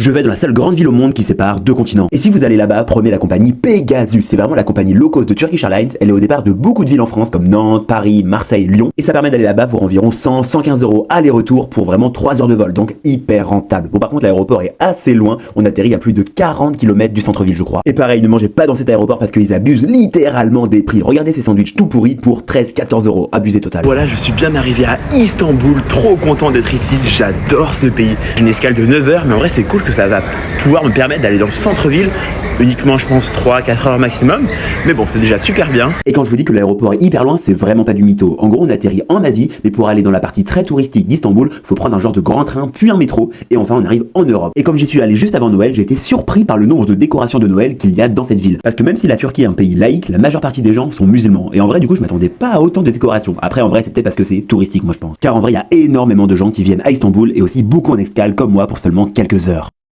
Je vais dans la seule grande ville au monde qui sépare deux continents. Et si vous allez là-bas, prenez la compagnie Pegasus. C'est vraiment la compagnie low cost de Turkish Airlines. Elle est au départ de beaucoup de villes en France comme Nantes, Paris, Marseille, Lyon. Et ça permet d'aller là-bas pour environ 100-115 € aller-retour pour vraiment 3 heures de vol. Donc hyper rentable. Bon, par contre, l'aéroport est assez loin. On atterrit à plus de 40 km du centre-ville, je crois. Et pareil, ne mangez pas dans cet aéroport parce qu'ils abusent littéralement des prix. Regardez ces sandwichs tout pourris pour 13-14 €. Abusé total. Voilà, je suis bien arrivé à Istanbul. Trop content d'être ici. J'adore ce pays. Une escale de 9 heures, mais en vrai, c'est cool que ça va pouvoir me permettre d'aller dans le centre-ville uniquement, je pense, 3-4 heures maximum. Mais bon, c'est déjà super bien. Et quand je vous dis que l'aéroport est hyper loin, c'est vraiment pas du mytho. En gros, on atterrit en Asie, mais pour aller dans la partie très touristique d'Istanbul, faut prendre un genre de grand train, puis un métro, et enfin on arrive en Europe. Et comme j'y suis allé juste avant Noël, j'ai été surpris par le nombre de décorations de Noël qu'il y a dans cette ville. Parce que même si la Turquie est un pays laïque, la majeure partie des gens sont musulmans. Et en vrai, du coup, je m'attendais pas à autant de décorations. Après, en vrai, c'est peut-être parce que c'est touristique, moi je pense. Car en vrai, il y a énormément de gens qui viennent à Istanbul, et aussi beaucoup en escale comme moi pour seulement quelques heures.